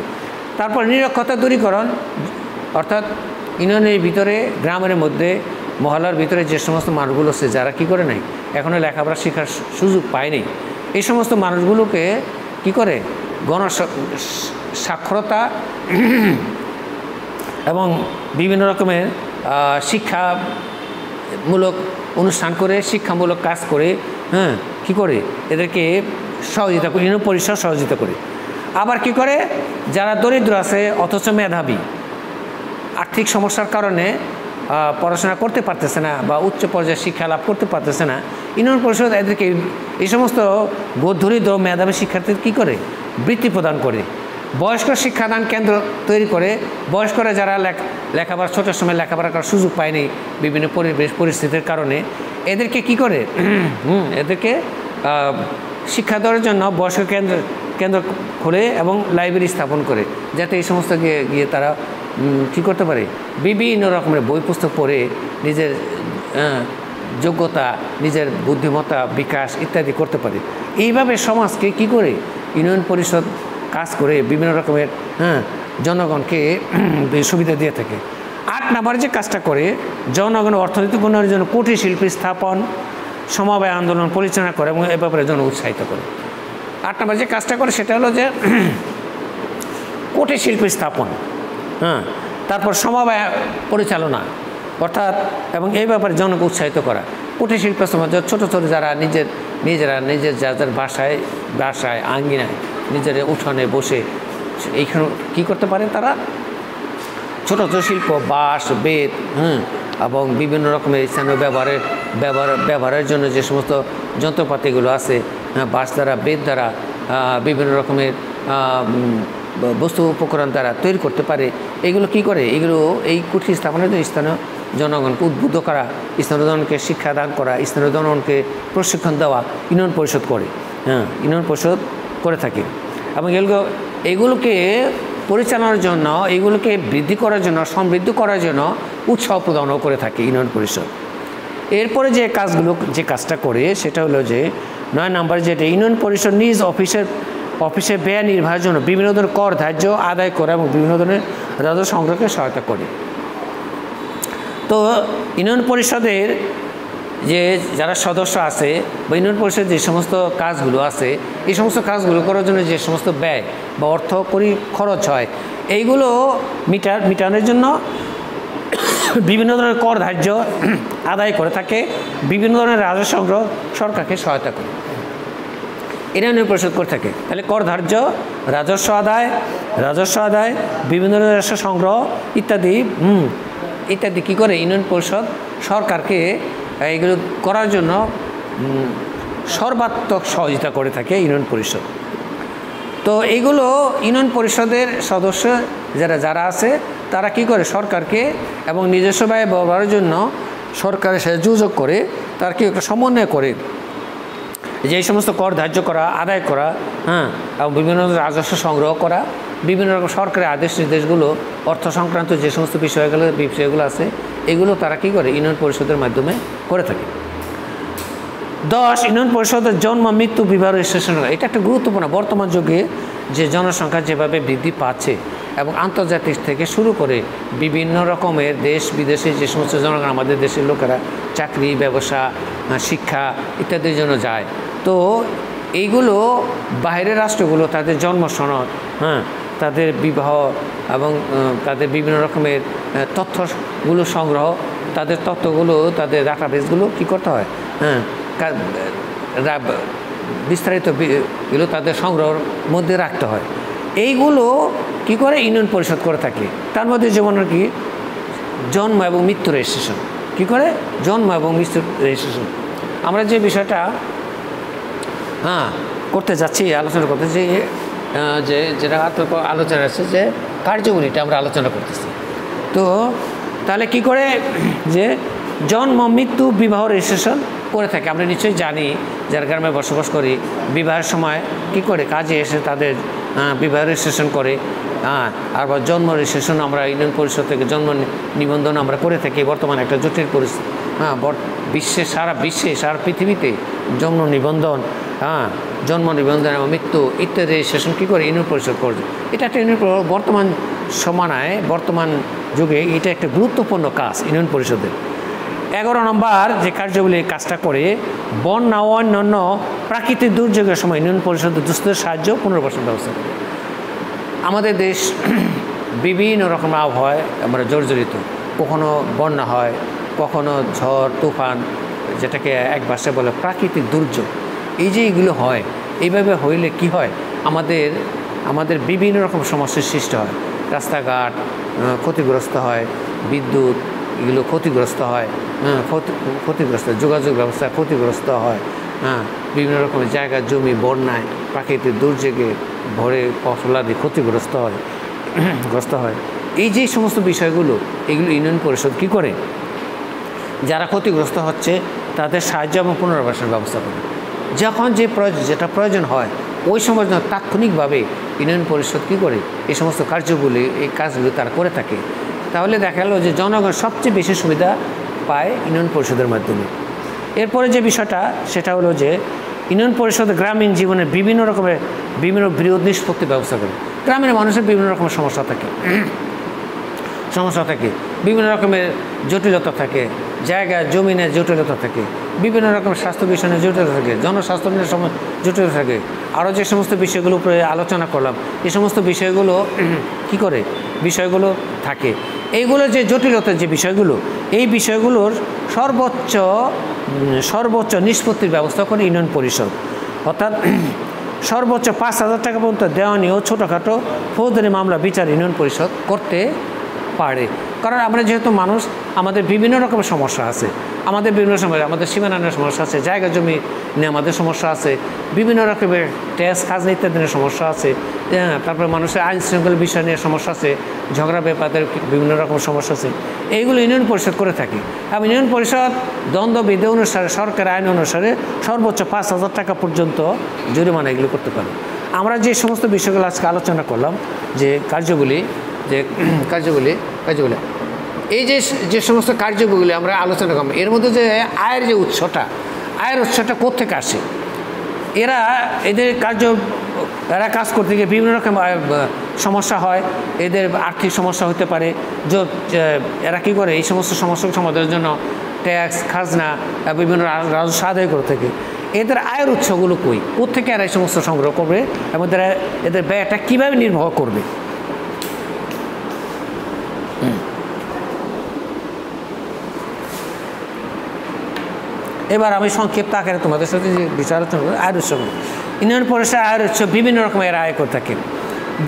তারপর নিরক্ষরতা দূরীকরণ, অর্থাৎ ইউনিয়নের ভিতরে গ্রামের মধ্যে মহল্লার ভিতরে যে সমস্ত মানুষগুলো আছে যারা কী করে নাই এখনও লেখাপড়া শেখার সুযোগ পায়নি, এই সমস্ত মানুষগুলোকে কী করে সাক্ষরতা এবং বিভিন্ন রকমের শিক্ষামূলক অনুষ্ঠান করে, শিক্ষামূলক কাজ করে, কী করে এদেরকে সহযোগিতা করে, ইউনিয়ন পরিষদ সহযোগিতা করে। আবার কি করে, যারা দরিদ্র আছে অথচ মেধাবী, আর্থিক সমস্যার কারণে পড়াশোনা করতে পারতেছে না বা উচ্চ পর্যায়ে শিক্ষা লাভ করতে পারতেছে না, ইউনিয়ন পরিষদ এদেরকে এই সমস্ত দরিদ্র মেধাবী শিক্ষার্থীদের কী করে বৃত্তি প্রদান করে। বয়স্ক শিক্ষাদান কেন্দ্র তৈরি করে, বয়স্করা যারা লেখাপড়া ছোটোর সময় লেখাপড়া করার সুযোগ পায়নি বিভিন্ন পরিবেশ পরিস্থিতির কারণে, এদেরকে কি করে এদেরকে শিক্ষা দেওয়ার জন্য বয়স্ক কেন্দ্র খোলে এবং লাইব্রেরি স্থাপন করে, যাতে এই সমস্ত গিয়ে তারা কী করতে পারে, বিভিন্ন রকমের বই পুস্তক পড়ে নিজের যোগ্যতা, নিজের বুদ্ধিমত্তা বিকাশ ইত্যাদি করতে পারে। এইভাবে সমাজকে কি করে ইউনিয়ন পরিষদ কাজ করে বিভিন্ন রকমের জনগণকে সুবিধা দিয়ে থাকে। 8 নম্বর যে কাজটা করে, জনগণ অর্থনৈতিক উন্নয়নের জন্য কুটির শিল্পী স্থাপন, সমবায় আন্দোলন পরিচালনা করে এবং এ ব্যাপারে জন উৎসাহিত করে। 8 নম্বর যে কাজটা করে সেটা হলো যে কুটির শিল্পী স্থাপন, তারপর সমবায় পরিচালনা অর্থাৎ এবং এই ব্যাপারে জনকে উৎসাহিত করা। কুটির শিল্প সমাজ ছোটো ছোটো যারা নিজের যাদের বাসায় আঙ্গিনায় নিজের উঠানে বসে এইখানে কী করতে পারে, তারা ছোটো ছোটো শিল্প, বাঁশ, বেত এবং বিভিন্ন রকমের স্থানীয় ব্যবহারের জন্য যে সমস্ত যন্ত্রপাতিগুলো আছে, বাঁশ দ্বারা, বেত দ্বারা, বিভিন্ন রকমের বস্তু উপকরণ দ্বারা তৈরি করতে পারে। এগুলো কি করে, এগুলো এই কুটির স্থাপনের জন্য স্থানীয় জনগণকে উদ্বুদ্ধ করা, স্থানীয় জনগণকে শিক্ষাদান করা, স্থানীয় জনগণকে প্রশিক্ষণ দেওয়া ইউনিয়ন পরিষদ করে, ইউনিয়ন পরিষদ করে থাকে। এবং এগুলোকে পরিচালনার জন্য, এগুলোকে বৃদ্ধি করার জন্য, সমৃদ্ধ করার জন্য উৎসাহ প্রদানও করে থাকে ইউনিয়ন পরিষদ। এরপরে যে কাজটা করে সেটা হলো যে 9 নম্বর, যেটা ইউনিয়ন পরিষদ নিজ অফিসে ব্যয় নির্বাহের জন্য বিভিন্ন ধরনের কর ধার্য আদায় করে এবং বিভিন্ন ধরনের রাজস্ব সংগ্রহকে সহায়তা করে। তো ইউনিয়ন পরিষদের যারা সদস্য আছে বা ইউনিয়ন পরিষদের যে সমস্ত কাজগুলো আছে, এই সমস্ত কাজগুলো করার জন্য যে সমস্ত ব্যয় বা অর্থ খরচ হয়, এইগুলো মিটানোর জন্য বিভিন্ন ধরনের কর ধার্য আদায় করে থাকে, বিভিন্ন ধরনের রাজস্ব সংগ্রহ সরকারকে সহায়তা করে, এটা ইউনিয়ন পরিষদ করে থাকে। তাহলে কর ধার্য, রাজস্ব আদায়, বিভিন্ন ধরনের রাজস্ব সংগ্রহ ইত্যাদি কী করে ইউনিয়ন পরিষদ সরকারকে এগুলো করার জন্য সর্বাত্মক সহযোগিতা করে থাকে ইউনিয়ন পরিষদ। তো এইগুলো ইউনিয়ন পরিষদের সদস্য যারা আছে তারা কি করে, সরকারকে এবং নিজস্ব ব্যয় ব্যবহারের জন্য সরকারের সাথে যোগাযোগ করে, তার কি একটা সমন্বয় করে যে এই সমস্ত কর ধার্য করা, আদায় করা, এবং বিভিন্ন রাজস্ব সংগ্রহ করা, বিভিন্ন রকম সরকারের আদেশ নির্দেশগুলো, অর্থ সংক্রান্ত যে সমস্ত বিষয়গুলো আছে, এগুলো তারা কী করে ইউনিয়ন পরিষদের মাধ্যমে করে থাকে। 10, ইউনিয়ন পরিষদের জন্ম, মৃত্যু, বিবাহ রেজিস্ট্রেশন। এটা একটা গুরুত্বপূর্ণ। বর্তমান যুগে যে জনসংখ্যা যেভাবে বৃদ্ধি পাচ্ছে এবং আন্তর্জাতিক থেকে শুরু করে বিভিন্ন রকমের দেশ বিদেশে যে সমস্ত জনগণ আমাদের দেশের লোকেরা চাকরি, ব্যবসা, শিক্ষা ইত্যাদির জন্য যায়, তো এইগুলো বাইরের রাষ্ট্রগুলো তাদের জন্ম সনদ, তাদের বিবাহ এবং তাদের বিভিন্ন রকমের তথ্যগুলো সংগ্রহ, তাদের তথ্যগুলো, তাদের ডাটাবেসগুলো কী করতে হয়, বিস্তারিত এগুলো তাদের সংগ্রহের মধ্যে রাখতে হয়। এইগুলো কি করে ইউনিয়ন পরিষদ করে থাকে। তার মধ্যে যেমন আর কি জন্ম এবং মৃত্যু রেজিস্ট্রেশন, কী করে জন্ম এবং মৃত্যু রেজিস্ট্রেশন। আমরা যে বিষয়টা করতে যাচ্ছি, আলোচনা করতে যেটা আলোচনা আছে, যে কার্যগুলিটা আমরা আলোচনা করতেছি। তো তাহলে কি করে যে জন্ম, মৃত্যু, বিবাহ রেজিস্ট্রেশন করে থাকে। আমরা নিশ্চয়ই জানি, যারা গ্রামে বসবাস করি, বিবাহের সময় কি করে কাজে এসে তাদের বিবাহ রেজিস্ট্রেশন করে, আবার জন্ম রেজিস্ট্রেশন আমরা ইউনিয়ন পরিষদ থেকে জন্ম নিবন্ধন আমরা করে থাকি। বর্তমানে একটা জটিল পরিস্থিতি, সারা বিশ্বে, সারা পৃথিবীতে জন্ম নিবন্ধন জন্ম নিবন্ধন এবং মৃত্যু ইত্যাদি রেজিস্ট্রেশন কী করে ইউনিয়ন পরিষদ করছে। এটা একটা বর্তমান সময়ে বর্তমান যুগে এটা একটা গুরুত্বপূর্ণ কাজ ইউনিয়ন পরিষদের। 11 নম্বর যে কার্যগুলি কাজটা করে বন্যা ও অন্যান্য প্রাকৃতিক দুর্যোগের সময় ইউনিয়ন পরিষদের দুস্থদের সাহায্য পুনর্বাসন ব্যবস্থা করে। আমাদের দেশ বিভিন্ন রকম আবহাওয়ায় আমরা জর্জরিত, কখনো বন্যা হয়, কখনো ঝড় তুফান, যেটাকে এক ভাষায় বলে প্রাকৃতিক দুর্যোগ। এই যে এইগুলো হয়, এইভাবে হইলে কি হয়, আমাদের বিভিন্ন রকম সমস্যার সৃষ্টি হয়। রাস্তাঘাট ক্ষতিগ্রস্ত হয়, বিদ্যুৎ এগুলো ক্ষতিগ্রস্ত হয়, ক্ষতিগ্রস্ত যোগাযোগ ব্যবস্থা ক্ষতিগ্রস্ত হয়, বিভিন্ন রকমের জায়গা জমি বন্যায় প্রাকৃতিক দুর্যোগে ভরে ফসলাদি ক্ষতিগ্রস্ত হয়। এই যে সমস্ত বিষয়গুলো এগুলো ইউনিয়ন পরিষদ কী করে, যারা ক্ষতিগ্রস্ত হচ্ছে তাদের সাহায্য এবং পুনর্বাসনের ব্যবস্থা করে। যখন যেটা প্রয়োজন হয় ওই সময় তাৎক্ষণিকভাবে ইউনিয়ন পরিষদ কী করে এই সমস্ত কাজগুলি তারা করে থাকে। তাহলে দেখা গেল যে জনগণ সবচেয়ে বেশি সুবিধা পায় ইউনিয়ন পরিষদের মাধ্যমে। এরপরে যে বিষয়টা সেটা হলো যে ইউনিয়ন পরিষদ গ্রামীণ জীবনের বিভিন্ন বিরোধ নিষ্পত্তির ব্যবস্থা করে। গ্রামের মানুষের বিভিন্ন রকমের সমস্যা থাকে, বিভিন্ন রকমের জটিলতা থাকে, জায়গা জমিনের জটিলতা থাকে, বিভিন্ন রকমের স্বাস্থ্য বিষয় নিয়ে জটিলতা থাকে, জনস্বাস্থ্য নিয়ে জটিলতা থাকে। আরও যে সমস্ত বিষয়গুলো উপরে আলোচনা করলাম এই সমস্ত বিষয়গুলো কি করে বিষয়গুলো থাকে। এইগুলো যে জটিলতার যে বিষয়গুলো, এই বিষয়গুলোর সর্বোচ্চ নিষ্পত্তির ব্যবস্থা করে ইউনিয়ন পরিষদ। অর্থাৎ সর্বোচ্চ 5,000 টাকা পর্যন্ত দেওয়ানি ও ছোটোখাটো ফৌজদারি মামলা বিচার ইউনিয়ন পরিষদ করতে পারে। কারণ আমরা যেহেতু মানুষ, আমাদের বিভিন্ন রকমের সমস্যা আছে, আমাদের সীমানার সমস্যা আছে, জায়গা জমি নিয়ে আমাদের সমস্যা আছে, বিভিন্ন রকমের ট্যাক্স খাজনা ইত্যাদি নিয়ে সমস্যা আছে, তারপরে মানুষের আইন শৃঙ্খলা বিষয় নিয়ে সমস্যা আছে, ঝগড়া ব্যাপারের বিভিন্ন রকম সমস্যা আছে। এইগুলো ইউনিয়ন পরিষদ করে থাকে। এবং ইউনিয়ন পরিষদ দ্বন্দ্ববিধি অনুসারে সরকার আইন অনুসারে সর্বোচ্চ 5,000 টাকা পর্যন্ত জরিমানা এগুলো করতে পারে। আমরা যে সমস্ত বিষয়গুলো আজকে আলোচনা করলাম, যে কার্যগুলি এই যে সমস্ত কার্যগুলি আমরা আলোচনা করলাম, এর মধ্যে যে আয়ের উৎসটা কোত্থেকে আসে, এরা কাজ করতে গিয়ে বিভিন্ন রকম সমস্যা হয়, এদের আর্থিক সমস্যা হতে পারে। এরা কী করে এই সমস্ত সমস্যার সমাধানের জন্য ট্যাক্স খাজনা বিভিন্ন রাজস্ব আদায় করে থাকে। এদের আয়ের উৎসগুলো কোত্থেকে এরা এই সমস্ত সংগ্রহ করবে এবং এদের ব্যয়টা কীভাবে নির্বাহ করবে। এবার আমি সংক্ষিপ্ত আকারে তোমাদের সাথে যে বিষয় আলোচনা করি, আয়ের উৎস। ইউনিয়ন পরিষদ আয়ের উৎস বিভিন্ন রকমের আয় করে থাকে।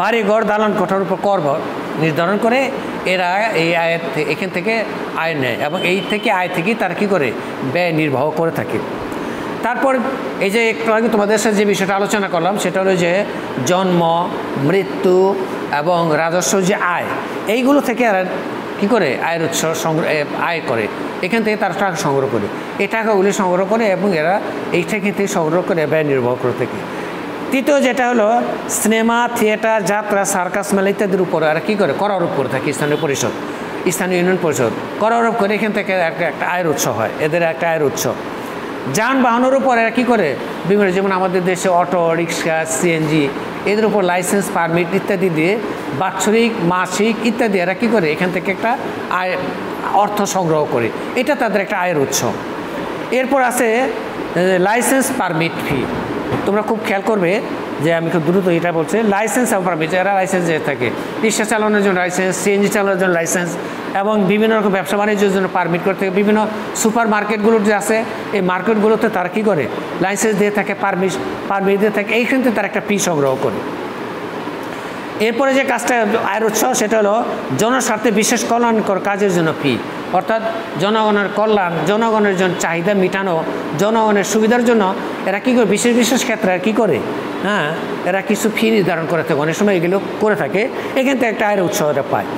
বাড়ি ঘর দালান কোঠার উপর কর নির্ধারণ করে এরা এই এখান থেকে আয় নেয় এবং আয় থেকেই তারা কী করে ব্যয় নির্বাহ করে থাকে। তারপর এই যে একটু আগে তোমাদের সাথে যে বিষয়টা আলোচনা করলাম সেটা হলো যে জন্ম, মৃত্যু এবং রাজস্ব যে আয়, এইগুলো থেকে এরা কী করে আয়ের উৎস আয় করে, এখান থেকে তারা টাকা সংগ্রহ করে, এই টাকাগুলি সংগ্রহ করে এবং এরা এই থেকে সংগ্রহ করে ব্যয় নির্বাহ করে থাকে। তৃতীয় যেটা হলো সিনেমা, থিয়েটার, যাত্রা, সার্কাস, মেলা ইত্যাদির উপর এরা কী করে কর আরোপ করে থাকে। স্থানীয় ইউনিয়ন পরিষদ কর আরোপ করে এখান থেকে একটা আয়ের উৎস হয়, এদের একটা আয়ের উৎস। যানবাহনের উপর এরা কী করে বিভিন্ন, যেমন আমাদের দেশে অটো রিক্সা সিএনজি এদের উপর লাইসেন্স পারমিট ইত্যাদি দিয়ে বাৎসরিক মাসিক ইত্যাদি এরা কী করে এখান থেকে একটা অর্থ সংগ্রহ করে, এটা তাদের একটা আয়ের উৎস। এরপর আছে লাইসেন্স পারমিট ফি। তোমরা খুব খেয়াল করবে যে আমি খুব দ্রুত এটা বলছি, লাইসেন্স এবং পারমিট, এরা লাইসেন্স দিয়ে থাকে, রিক্সা চালানোর জন্য লাইসেন্স, সিএনজি চালানোর জন্য লাইসেন্স এবং বিভিন্ন রকম ব্যবসা বাণিজ্যের জন্য পারমিট করে থাকে। বিভিন্ন সুপার মার্কেটগুলো যে আছে এই মার্কেটগুলোতে তারা কী করে লাইসেন্স দিয়ে থাকে, পারমিট দিয়ে থাকে, এইখান থেকে তারা একটা ফি সংগ্রহ করে। এরপরে যে কাজটা আয়ের উৎস সেটা হলো জনস্বার্থে বিশেষ কল্যাণকর কাজের জন্য ফি, অর্থাৎ জনগণের কল্যাণ, জনগণের জন্য চাহিদা মেটানো, জনগণের সুবিধার জন্য এরা কী করে বিশেষ ক্ষেত্রে আর কী করে এরা কিছু ফি নির্ধারণ করে থাকে, অনেক সময় এগুলো করে থাকে, এখান থেকে একটা আয়ের উৎস এরা পায়।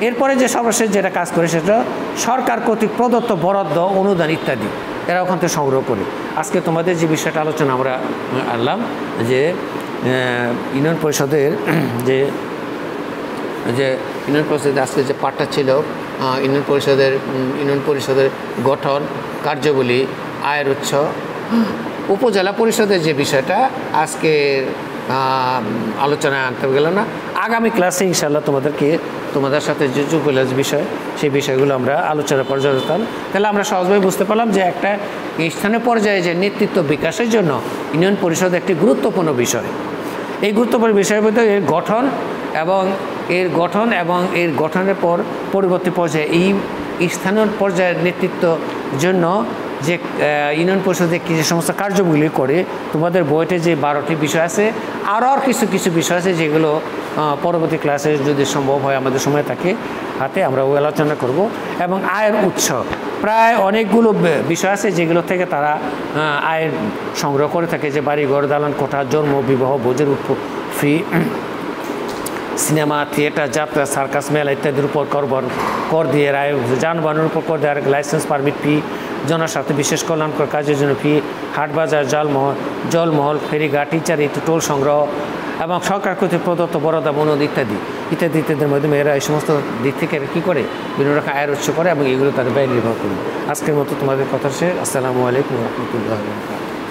এরপরে যে সর্বশেষ যেটা কাজ করে সেটা সরকার কর্তৃক প্রদত্ত বরাদ্দ, অনুদান ইত্যাদি এরা ওখান থেকে সংগ্রহ করে। আজকে তোমাদের যে বিষয়টা আলোচনা আমরা আনলাম যে ইউনিয়ন পরিষদের যে ইউনিয়ন পরিষদের আজকে যে পাঠটা ছিল ইউনিয়ন পরিষদের গঠন, কার্যাবলী, আয়ের উৎস উপজেলা পরিষদের যে বিষয়টা আজকে আলোচনায় আনতে গেল না, আগামী ক্লাসে ইনশাআল্লাহ তোমাদের সাথে যে যুবলীগের বিষয় সেই বিষয়গুলো আমরা আলোচনা পর্যালোচনা। তাহলে আমরা সহজভাবে বুঝতে পারলাম যে একটা স্থানীয় পর্যায়ে যে নেতৃত্ব বিকাশের জন্য ইউনিয়ন পরিষদ একটি গুরুত্বপূর্ণ বিষয়। এই গুরুত্বপূর্ণ বিষয়ের মধ্যে এর গঠন এবং এর গঠনের পর পরবর্তী পর্যায়ে এই স্থানীয় পর্যায়ের নেতৃত্বের জন্য যে ইউনিয়ন পরিষদে যে সমস্ত কার্যগুলি করে, তোমাদের বইতে যে 12টি বিষয় আছে, আরও কিছু বিষয় আছে যেগুলো পরবর্তী ক্লাসে যদি সম্ভব হয় আমাদের সময় থাকে হাতে আমরা ওই আলোচনা করব। এবং আয়ের উৎস প্রায় অনেকগুলো বিষয় আছে যেগুলো থেকে তারা আয়ের সংগ্রহ করে থাকে, যে বাড়িঘর, দালান কোঠা, জন্ম, বিবাহ, ভোজের ফি, সিনেমা, থিয়েটার, যাত্রা, সার্কাস, মেলা ইত্যাদির উপর কর দিয়ে রায়, যানবাহনের উপর কর দেওয়ার লাইসেন্স, পারমিট ফি, জনস্বার্থে বিশেষ কল্যাণকর কাজের জন্য ফি, হাট বাজার, জলমহল, ফেরিঘাট, ইত্যাদি টোল সংগ্রহ এবং সরকার কর্তৃক প্রদত্ত বরাদ্দ, বনদ ইত্যাদির মাধ্যমে এরা এই সমস্ত দিক থেকে কী করে বিভিন্ন রকম আয়ের উৎস করে এবং এগুলো তাদের ব্যয় নির্ভর করে। আজকের মতো তোমাদের কথা শেষ। আসসালামু আলাইকুম ওয়া রাহমাতুল্লাহি ওয়া বারাকাতুহু।